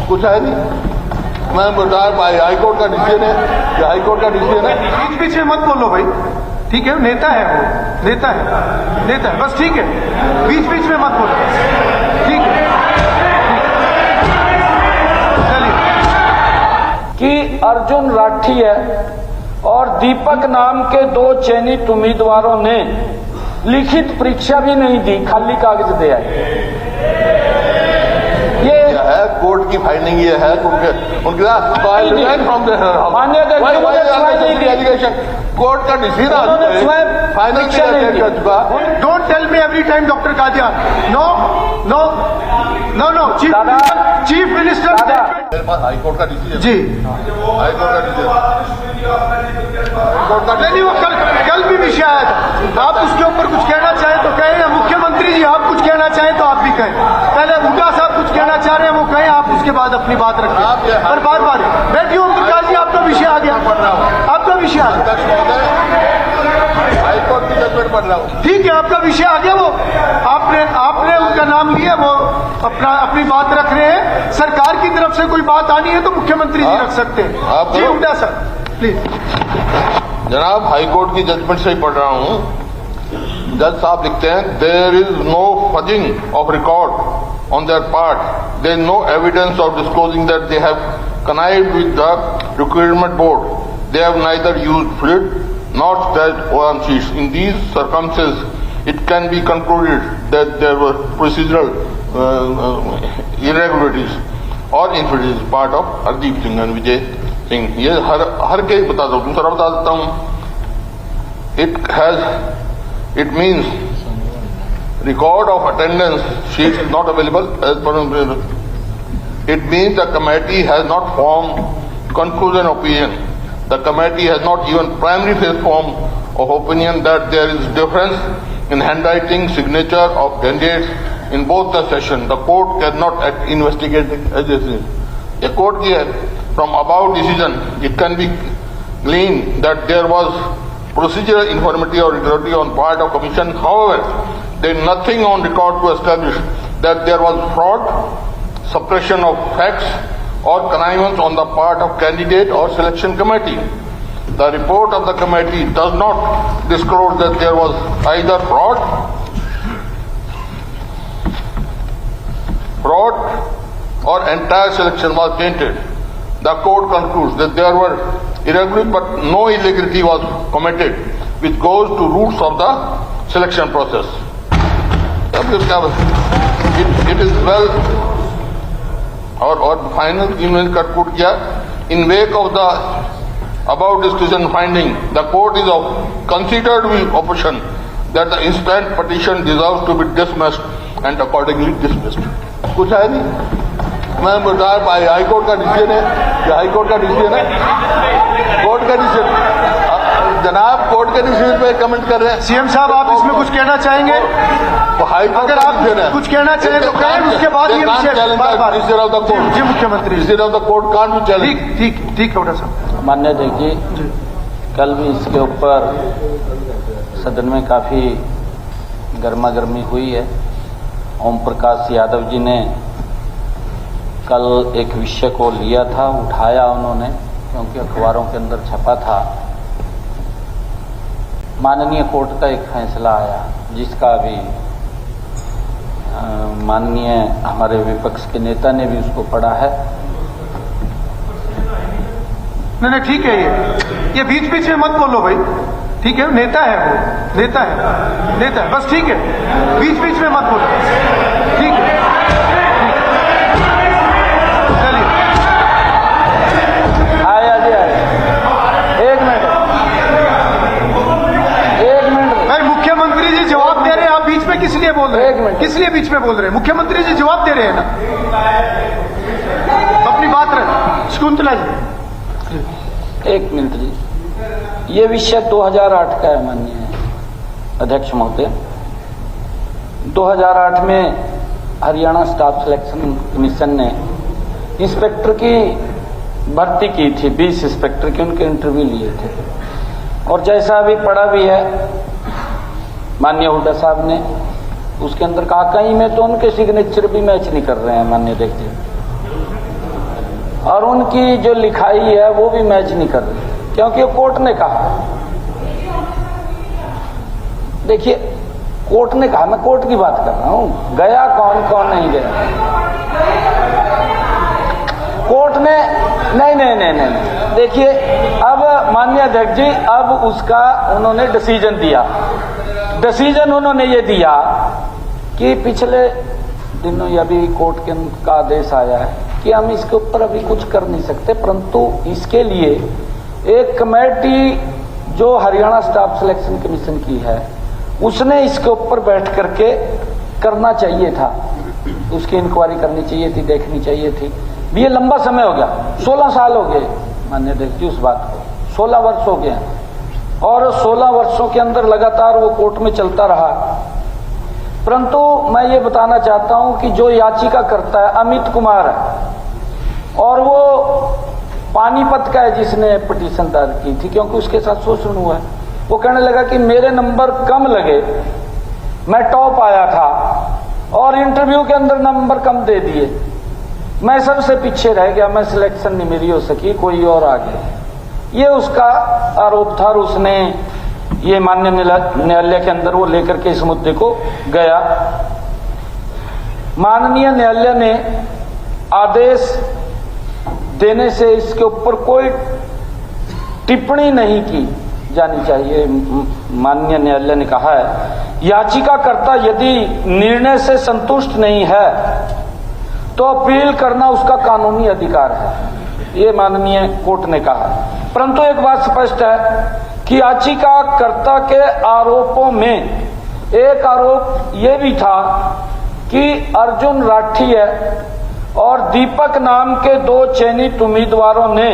कुछ है नहीं। मैं बता हाईकोर्ट का डिसीजन है, ये हाईकोर्ट का डिसीजन है। बीच बीच में मत बोलो भाई, ठीक है? नेता है वो, नेता है, बस ठीक है, बीच बीच में मत बोलो, ठीक है? कि अर्जुन राठिया और दीपक नाम के 2 चयनित उम्मीदवारों ने लिखित परीक्षा भी नहीं दी, खाली कागज दे आए। ये है कोर्ट की फाइंडिंग, ये है उनके कोर्ट का decision. Don't tell me every time doctor Kadian, no no no no, chief minister मेरे पास हाईकोर्ट का डिसीजन जी, हाईकोर्ट का डिसीजन, नहीं वो कल भी विषय आया था। आप उसके ऊपर कुछ कहना चाहें तो कहें, या मुख्यमंत्री जी आप कुछ कहना चाहें तो आप भी कहें। पहले हुड्डा साहब कुछ कहना चाह रहे हैं वो कहें, आप उसके बाद अपनी बात रखें। पर बार बैठिए ओम प्रकाश जी, आपका विषय आ गया, आपका विषय आ गया, हाईकोर्ट की जजमेंट पढ़ रहा हूँ। ठीक है, आपका विषय आ गया। वो आपने उनका नाम लिया, वो अपनी बात रख रहे हैं। सरकार की तरफ से कोई बात आनी है तो मुख्यमंत्री जी रख सकते हैं। जी हुड्डा साहब प्लीज। जनाब हाईकोर्ट की जजमेंट से ही पढ़ रहा हूँ। जज साहब लिखते हैं, there is no fudging of record on their part, there is no evidence of disclosing that they have connived with the recruitment board. They have neither used fluid nor staged OM sheets. In these circumstances, it can be concluded that there were procedural irregularities or infidelities part of Hardeep Singh and Vijay Singh. ये हर case बता दो, दूसरा बता देता हूँ। It means record of attendance sheet is not available as per. It means the committee has not formed conclusion opinion. The committee has not even primary phase form of opinion that there is difference in handwriting signature of candidates in both the session. The court cannot act investigating agency. The court here, from above decision, it can be gleaned that there was procedural infirmity or irregularity on part of commission. However, there is nothing on record to establish that there was fraud, suppression of facts or connivance on the part of candidate or selection committee. The report of the committee does not disclose that there was either fraud or entire selection was tainted. The court concludes that there were irregularities but no illegality was committed, which goes to roots of the selection process. It is well और final इन्होंने कटपुट किया। In wake of the about discussion finding the court is considered with opposition that the instant petition deserves to be dismissed and accordingly dismissed. कुछ है नहीं। मैं बता high court का डिसीजन है, ये हाईकोर्ट का डिसीजन है, कोर्ट का डिसीजन। जनाब कोर्ट के डिसीजन पे कमेंट कर रहे हैं। सीएम साहब आप इसमें कुछ कहना चाहेंगे? अगर आप कुछ कहना चाहें तो कहें, उसके बाद ये जी मुख्यमंत्री ठीक है साहब। मान्य देखिए, कल भी इसके ऊपर सदन में काफी गर्मा गर्मी हुई है। ओम प्रकाश यादव जी ने कल एक विषय को लिया था, उठाया उन्होंने, क्योंकि अखबारों के अंदर छपा था। माननीय कोर्ट का एक फैसला आया जिसका भी माननीय हमारे विपक्ष के नेता ने भी उसको पढ़ा है। नहीं ठीक है, ये बीच बीच में मत बोलो भाई, ठीक है? नेता है वो, नेता है, बस ठीक है, बीच बीच में मत बोलो, ठीक है? चलिए आया जी, एक मिनट भाई, मुख्यमंत्री जी जवाब दे रहे हैं, आप बीच में किस लिए बोल रहे हैं? किस लिए बीच में बोल रहे हैं? मुख्यमंत्री जी जवाब दे रहे हैं ना, अपनी बात रहे। शकुंतला जी एक मिनट जी, ये विषय 2008 का है माननीय अध्यक्ष महोदय। 2008 में हरियाणा स्टाफ सिलेक्शन कमीशन ने इंस्पेक्टर की भर्ती की थी, 20 इंस्पेक्टर के उनके इंटरव्यू लिए थे, और जैसा अभी पढ़ा भी है माननीय हुड्डा साहब ने, उसके अंदर कहा कहीं में तो उनके सिग्नेचर भी मैच नहीं कर रहे हैं। माननीय देखिए, और उनकी जो लिखाई है वो भी मैच नहीं कर रही, क्योंकि कोर्ट ने कहा, देखिए कोर्ट ने कहा, मैं कोर्ट की बात कर रहा हूं, गया कौन कौन नहीं गया। कोर्ट ने नहीं, देखिए अब माननीय अध्यक्ष जी, अब उसका उन्होंने डिसीजन दिया। डिसीजन उन्होंने ये दिया कि पिछले दिनों अभी कोर्ट के का आदेश आया है कि हम इसके ऊपर अभी कुछ कर नहीं सकते, परंतु इसके लिए एक कमेटी जो हरियाणा स्टाफ सिलेक्शन कमीशन की है, उसने इसके ऊपर बैठ करके करना चाहिए था, उसकी इंक्वायरी करनी चाहिए थी, देखनी चाहिए थी। ये लंबा समय हो गया, 16 साल हो गए माननीय अध्यक्ष जी उस बात को, 16 वर्ष हो गए और 16 वर्षों के अंदर लगातार वो कोर्ट में चलता रहा। परंतु मैं ये बताना चाहता हूं कि जो याचिका करता है अमित कुमार है और वो पानीपत का है जिसने पिटीशन दायर की थी, क्योंकि उसके साथ शोषण हुआ है। वो कहने लगा कि मेरे नंबर कम लगे, मैं टॉप आया था और इंटरव्यू के अंदर नंबर कम दे दिए, मैं सबसे पीछे रह गया, मैं सिलेक्शन नहीं मेरी हो सकी, कोई और आ गया। ये उसका आरोप था और उसने ये माननीय न्यायालय के अंदर वो लेकर के इस मुद्दे को गया। माननीय न्यायालय ने आदेश देने से इसके ऊपर कोई टिप्पणी नहीं की जानी चाहिए। माननीय न्यायालय ने कहा है याचिकाकर्ता यदि निर्णय से संतुष्ट नहीं है तो अपील करना उसका कानूनी अधिकार है, ये माननीय कोर्ट ने कहा। परंतु एक बात स्पष्ट है कि याचिकाकर्ता के आरोपों में एक आरोप ये भी था कि अर्जुन राठिया और दीपक नाम के 2 चयनित उम्मीदवारों ने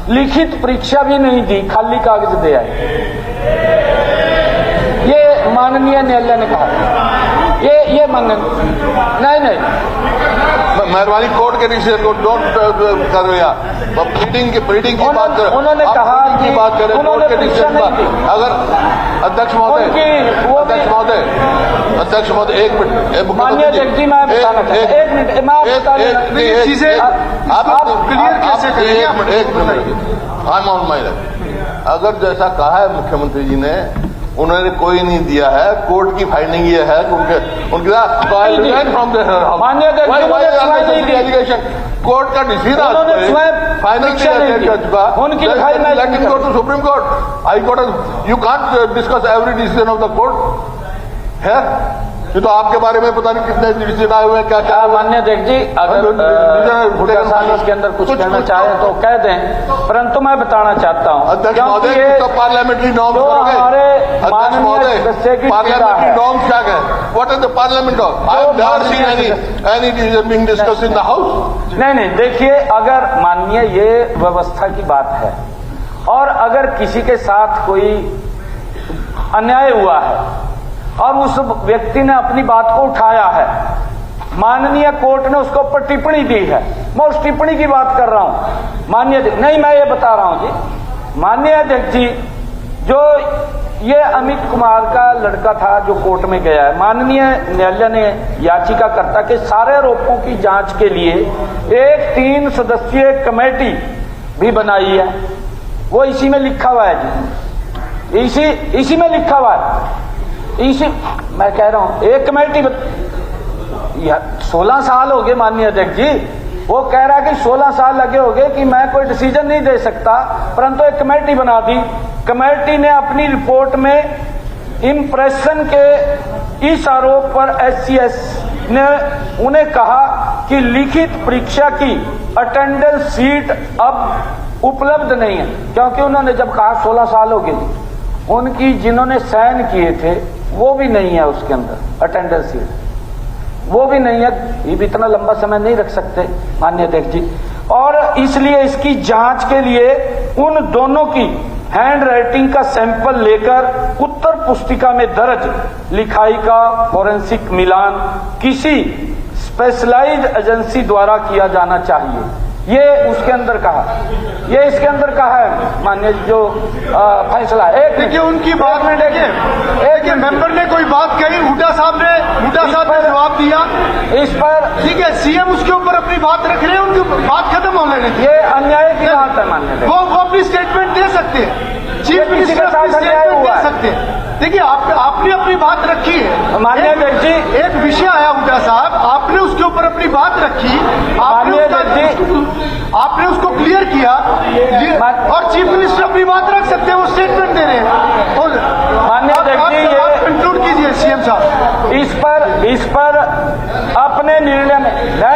लिखित परीक्षा भी नहीं दी, खाली कागज दे आए। ये माननीय न्यायालय ने कहा, ये माननीय नहीं मेहरबानी कोर्ट के डिसीजन को डोंट करो यार, प्लीडिंग की बात करें। उन्होंने कहा की बात करें कोर्ट के डिसीजन पर। अगर अध्यक्ष महोदय एक मिनट माननीय अध्यक्ष जी, मैं बताना चाहता हूं, एक मिनट चीजें आप क्लियर कैसे करेंगे? एक minute, I am on my right. अगर जैसा कहा है मुख्यमंत्री जी ने, उन्होंने कोई नहीं दिया है, कोर्ट की फाइंडिंग ये है माननीय एलिगेशन कोर्ट का डिसीजन उनकी go to supreme court, high court. You can't discuss every decision of the court है। ये तो आपके बारे में पता नहीं कितने डिसीजन आए हुए हैं, क्या क्या। माननीय अध्यक्ष जी, अगर इसके अंदर कुछ कहना चाहे तो कह दें, परंतु मैं बताना चाहता हूं अध्यक्ष महोदय तो पार्लियामेंट्री नॉर्म्स करोगे। अध्यक्ष महोदय पार्लियामेंट्री नॉर्म्स क्या है? What is the parliament norm? I have never seen any decision being discussed in the house. नहीं, देखिए अगर माननीय ये व्यवस्था की बात है और अगर किसी के साथ कोई अन्याय हुआ है और उस व्यक्ति ने अपनी बात को उठाया है, माननीय कोर्ट ने उसके ऊपर टिप्पणी दी है, मैं उस टिप्पणी की बात कर रहा हूं। माननीय नहीं, मैं ये बता रहा हूं जी, माननीय अध्यक्ष जी, जो ये अमित कुमार का लड़का था जो कोर्ट में गया है, माननीय न्यायालय ने याचिकाकर्ता के सारे आरोपों की जांच के लिए एक 3 सदस्यीय कमेटी भी बनाई है। वो इसी में लिखा हुआ है जी, इसी में लिखा हुआ है। इसी मैं कह रहा हूं एक कमेटी 16 साल हो गए माननीय अध्यक्ष जी, वो कह रहा है कि 16 साल लगे हो गए कि मैं कोई डिसीजन नहीं दे सकता, परंतु एक कमेटी बना दी। कमेटी ने अपनी रिपोर्ट में इंप्रेशन के इस आरोप पर SCS ने उन्हें कहा कि लिखित परीक्षा की अटेंडेंस सीट अब उपलब्ध नहीं है, क्योंकि उन्होंने जब कहा 16 साल हो गए, उनकी जिन्होंने साइन किए थे वो भी नहीं है उसके अंदर अटेंडेंस सीट, वो भी नहीं है। ये भी इतना लंबा समय नहीं रख सकते माननीय अध्यक्ष जी, और इसलिए इसकी जांच के लिए उन दोनों की हैंड राइटिंग का सैंपल लेकर उत्तर पुस्तिका में दर्ज लिखाई का फोरेंसिक मिलान किसी स्पेशलाइज्ड एजेंसी द्वारा किया जाना चाहिए। ये उसके अंदर कहा, ये इसके अंदर कहा है माननीय जो फैसला। एक देखिए उनकी बात में देखिए मेंबर ने कोई बात कही, हुड्डा साहब ने जवाब दिया इस पर, ठीक है, सीएम उसके ऊपर अपनी बात रख रहे हैं, उनकी बात खत्म हो लेने दें। ये अन्याय की बात है माननीय अध्यक्ष। वो अपनी स्टेटमेंट दे सकते हैं, चीफ किसी मिनिस्टर के साथ अपनी अन्याय स्टेटमेंट हुआ दे है। सकते हैं। देखिए आपने अपनी बात रखी है। माननीय अध्यक्ष जी, एक विषय आया हुड्डा साहब, आपने उसके ऊपर अपनी बात रखी, माननीय अध्यक्ष आपने उसको क्लियर किया और चीफ मिनिस्टर अपनी बात रख सकते हैं, वो स्टेटमेंट दे रहे हैं। और माननीय अध्यक्ष जी, ये आप कंक्लूड कीजिए सीएम साहब। इस पर अपने निर्णय में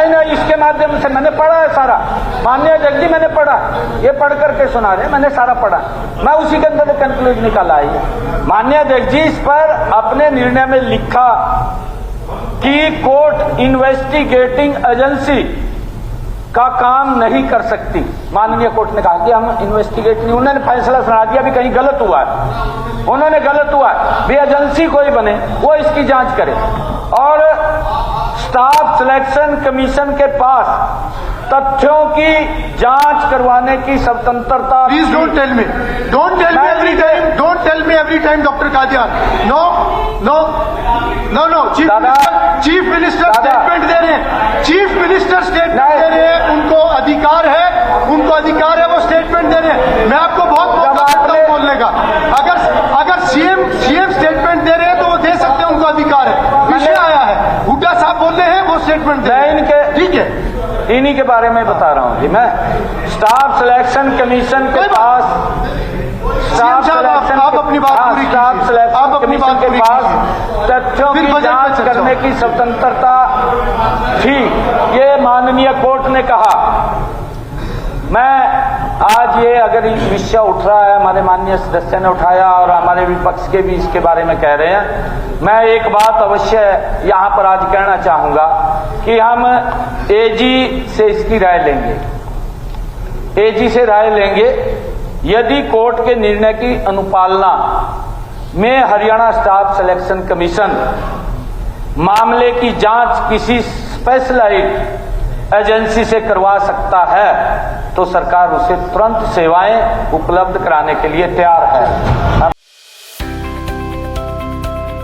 नहीं, इसके माध्यम से मैंने पढ़ा है सारा। माननीय अध्यक्ष जी, मैंने पढ़ा, ये पढ़ करके सुना रहे, मैंने सारा पढ़ा, मैं उसी के अंदर कंक्लूजन निकाला है। माननीय अध्यक्ष जी, इस पर अपने निर्णय में लिखा कि कोर्ट इन्वेस्टिगेटिंग एजेंसी का काम नहीं कर सकती। माननीय कोर्ट ने कहा कि हम इन्वेस्टिगेट नहीं, उन्होंने फैसला सुना दिया भी कहीं गलत हुआ है, उन्होंने गलत हुआ है भी एजेंसी कोई बने वो इसकी जांच करे। और स्टाफ सिलेक्शन कमीशन के पास तथ्यों की जांच करवाने की स्वतंत्रता। Please don't tell me every time doctor Kadian. No chief minister statement दे रहे हैं, चीफ मिनिस्टर स्टेटमेंट दे रहे हैं, उनको अधिकार है वो स्टेटमेंट दे रहे हैं। मैं आपको बहुत मौका देता हूं बोलने का। अगर सीएम स्टेटमेंट दे रहे हैं तो वो दे सकते हैं, उनको अधिकार है। विषय आया है, हुड्डा साहब बोल रहे हैं, वो स्टेटमेंट दे रहे हैं। इनके ठीक है, इन्हीं के बारे में बता रहा हूं जी मैं। स्टाफ सिलेक्शन कमीशन के पास आप अपनी बात पूरी कीजिए। स्टाफ सिलेक्शन आप अपनी कमीशन बात के पूरी पास कीजिए। तथ्यों फिर की बजट जांच पे चर्चा करने की स्वतंत्रता थी, ये माननीय कोर्ट ने कहा। मैं आज ये अगर विषय उठ रहा है, हमारे माननीय सदस्य ने उठाया और हमारे विपक्ष के भी इसके बारे में कह रहे हैं, मैं एक बात अवश्य यहाँ पर आज कहना चाहूंगा कि हम एजी से इसकी राय लेंगे, एजी से राय लेंगे। यदि कोर्ट के निर्णय की अनुपालना में हरियाणा स्टाफ सिलेक्शन कमीशन मामले की जांच किसी स्पेशलाइज्ड एजेंसी से करवा सकता है तो सरकार उसे तुरंत सेवाएं उपलब्ध कराने के लिए तैयार है।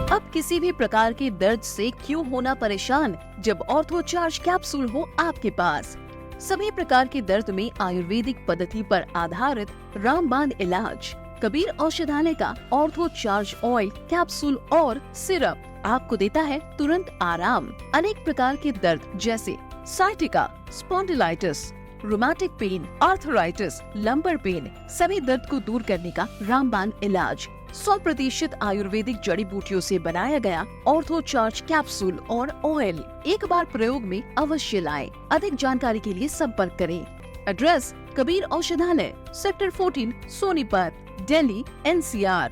अब किसी भी प्रकार के दर्द से क्यों होना परेशान जब ऑर्थोचार्ज कैप्सूल हो आपके पास। सभी प्रकार के दर्द में आयुर्वेदिक पद्धति पर आधारित रामबाण इलाज। कबीर औषधालय का ऑर्थोचार्ज ऑयल कैप्सूल और सिरप आपको देता है तुरंत आराम। अनेक प्रकार के दर्द जैसे sciatica, spondylitis, rheumatic pain, arthritis, lumbar pain, सभी दर्द को दूर करने का रामबाण इलाज 100% आयुर्वेदिक जड़ी बूटियों से बनाया गया ऑर्थोचार्ज कैप्सूल और ऑयल एक बार प्रयोग में अवश्य लाएं। अधिक जानकारी के लिए संपर्क करें। एड्रेस कबीर औषधालय, सेक्टर 14, सोनीपत, दिल्ली, NCR।